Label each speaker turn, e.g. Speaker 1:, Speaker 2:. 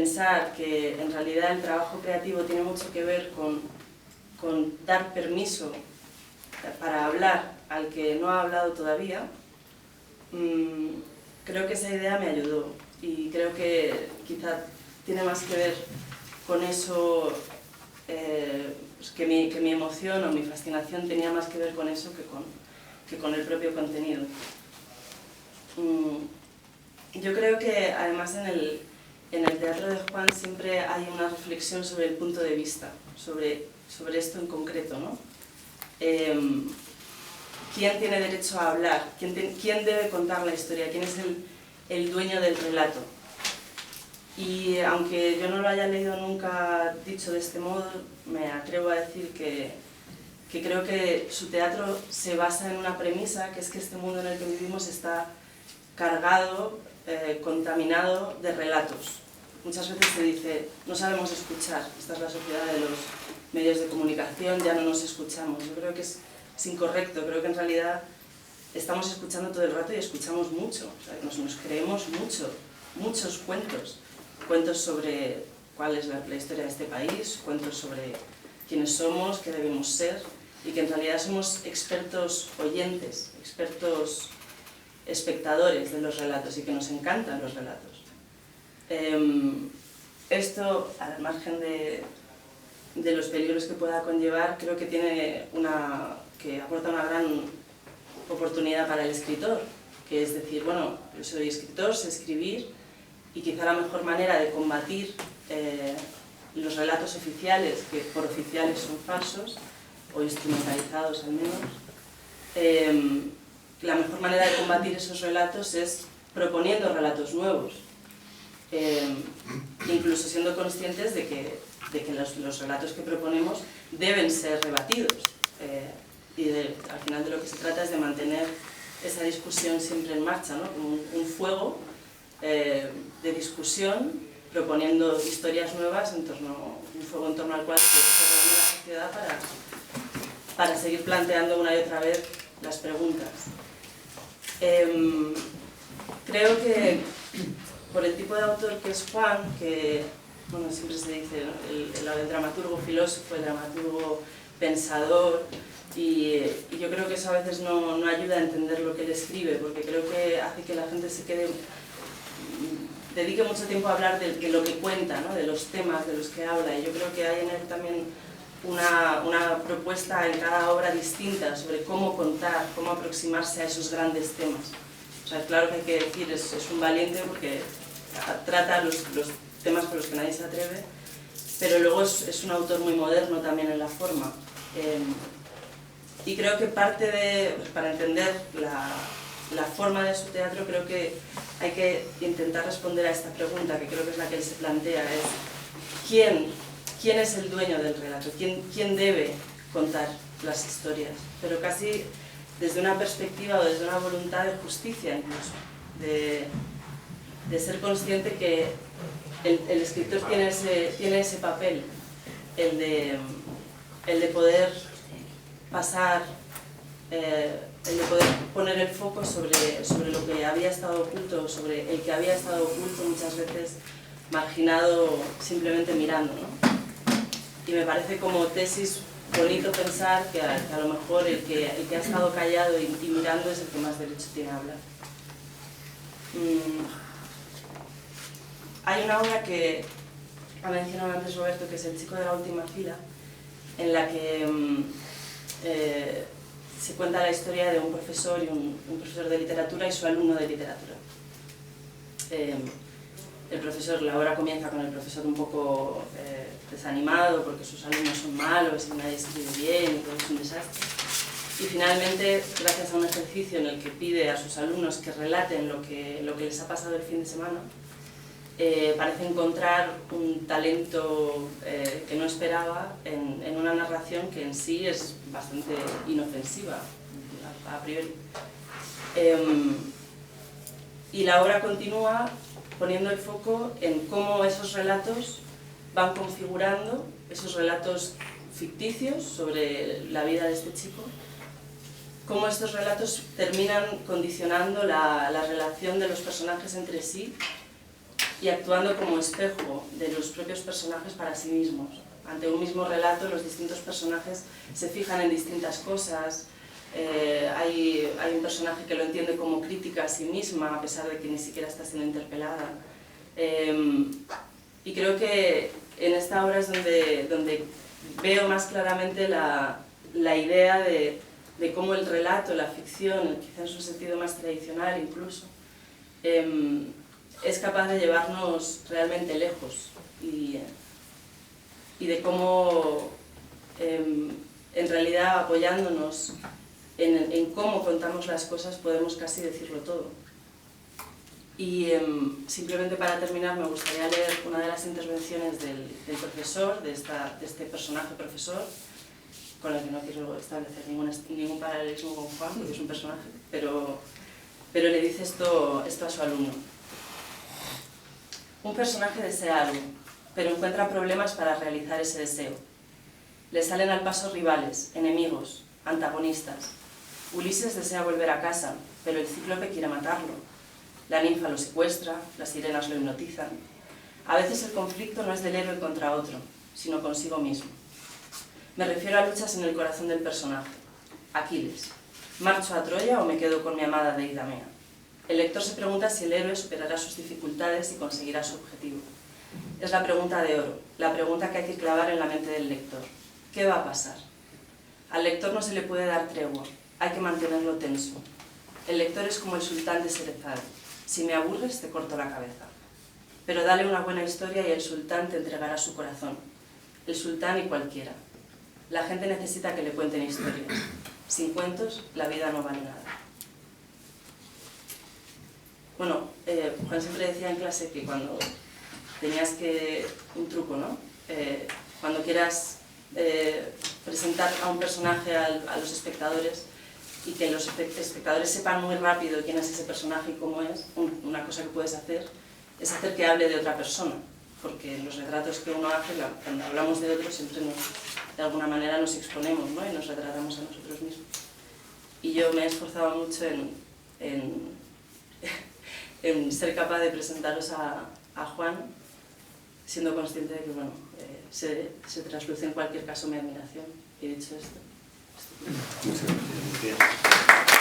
Speaker 1: Pensar que en realidad el trabajo creativo tiene mucho que ver con dar permiso para hablar al que no ha hablado todavía, creo que esa idea me ayudó y creo que quizá tiene más que ver con eso, pues que mi emoción o mi fascinación tenía más que ver con eso que con el propio contenido. Yo creo que además en el teatro de Juan siempre hay una reflexión sobre el punto de vista, sobre esto en concreto, ¿no? ¿Quién tiene derecho a hablar? ¿Quién debe contar la historia? ¿Quién es el dueño del relato? Y aunque yo no lo haya leído nunca dicho de este modo, me atrevo a decir que creo que su teatro se basa en una premisa, que es que este mundo en el que vivimos está cargado, contaminado de relatos. Muchas veces se dice, no sabemos escuchar, esta es la sociedad de los medios de comunicación, ya no nos escuchamos. Yo creo que es incorrecto, creo que en realidad estamos escuchando todo el rato y escuchamos mucho, o sea, nos creemos muchos cuentos sobre cuál es la historia de este país, cuentos sobre quiénes somos, qué debemos ser, y que en realidad somos expertos oyentes, expertos espectadores de los relatos y que nos encantan los relatos. Esto, al margen de los peligros que pueda conllevar, creo que que aporta una gran oportunidad para el escritor, que es decir, bueno, yo soy escritor, sé escribir, y quizá la mejor manera de combatir los relatos oficiales, que por oficiales son falsos, o instrumentalizados al menos, la mejor manera de combatir esos relatos es proponiendo relatos nuevos, incluso siendo conscientes de que los relatos que proponemos deben ser rebatidos. Al final de lo que se trata es de mantener esa discusión siempre en marcha, ¿no? Como un fuego de discusión, proponiendo historias nuevas, un fuego en torno al cual se reúne la sociedad para seguir planteando una y otra vez las preguntas. Creo que por el tipo de autor que es Juan, que bueno, siempre se dice, ¿no? el dramaturgo filósofo, el dramaturgo pensador, y yo creo que eso a veces no ayuda a entender lo que él escribe, porque creo que hace que la gente dedique mucho tiempo a hablar de lo que cuenta, ¿no? De los temas de los que habla, y yo creo que hay en él también una propuesta en cada obra distinta sobre cómo contar, cómo aproximarse a esos grandes temas. O sea, claro que hay que decir, es un valiente porque trata los temas con los que nadie se atreve, pero luego es un autor muy moderno también en la forma. Y creo que para entender la forma de su teatro, creo que hay que intentar responder a esta pregunta, que creo que es la que él se plantea, es ¿quién es el dueño del relato? ¿Quién debe contar las historias? Pero casi desde una perspectiva o desde una voluntad de justicia incluso, de ser consciente que el escritor tiene ese papel, el de poder pasar, el de poder poner el foco sobre lo que había estado oculto, sobre el que había estado oculto muchas veces marginado simplemente mirando, ¿no? Y me parece como tesis bonito pensar que a lo mejor el que ha estado callado y mirando es el que más derecho tiene a hablar. Hay una obra que ha mencionado antes Roberto, que es El chico de la última fila, en la que se cuenta la historia de un profesor, un profesor de literatura y su alumno de literatura. La obra comienza con el profesor un poco desanimado porque sus alumnos son malos y nadie escribe bien y todo es un desastre. Y finalmente, gracias a un ejercicio en el que pide a sus alumnos que relaten lo que les ha pasado el fin de semana, parece encontrar un talento que no esperaba en una narración que en sí es bastante inofensiva a priori. Y la obra continúa poniendo el foco en cómo esos relatos van configurando, esos relatos ficticios sobre la vida de este chico, cómo estos relatos terminan condicionando la relación de los personajes entre sí y actuando como espejo de los propios personajes para sí mismos. Ante un mismo relato, los distintos personajes se fijan en distintas cosas. Hay un personaje que lo entiende como crítica a sí misma, a pesar de que ni siquiera está siendo interpelada. Y creo que en esta obra es donde veo más claramente la idea de cómo el relato, la ficción, quizá en su sentido más tradicional incluso, es capaz de llevarnos realmente lejos y de cómo, en realidad, apoyándonos en cómo contamos las cosas, podemos casi decirlo todo. Y simplemente para terminar, me gustaría leer una de las intervenciones del profesor, de este personaje profesor, con el que no quiero establecer ningún paralelismo con Juan, porque es un personaje, pero le dice esto a su alumno. Un personaje desea algo, pero encuentra problemas para realizar ese deseo. Le salen al paso rivales, enemigos, antagonistas. Ulises desea volver a casa, pero el cíclope quiere matarlo. La ninfa lo secuestra, las sirenas lo hipnotizan. A veces el conflicto no es del héroe contra otro, sino consigo mismo. Me refiero a luchas en el corazón del personaje. Aquiles. ¿Marcho a Troya o me quedo con mi amada Deidamea? El lector se pregunta si el héroe superará sus dificultades y conseguirá su objetivo. Es la pregunta de oro, la pregunta que hay que clavar en la mente del lector. ¿Qué va a pasar? Al lector no se le puede dar tregua, hay que mantenerlo tenso. El lector es como el sultán de Cerezade. Si me aburres, te corto la cabeza. Pero dale una buena historia y el sultán te entregará su corazón. El sultán y cualquiera. La gente necesita que le cuenten historias. Sin cuentos, la vida no vale nada. Bueno, Juan siempre decía en clase que cuando tenías un truco, ¿no? Cuando quieras presentar a un personaje a los espectadores y que los espectadores sepan muy rápido quién es ese personaje y cómo es, una cosa que puedes hacer es hacer que hable de otra persona, porque en los retratos que uno hace, cuando hablamos de otros, siempre de alguna manera nos exponemos, ¿no? Y nos retratamos a nosotros mismos. Y yo me he esforzado mucho en ser capaz de presentaros a Juan, siendo consciente de que, bueno, se trasluce en cualquier caso mi admiración. Y dicho esto...
Speaker 2: Muchas gracias.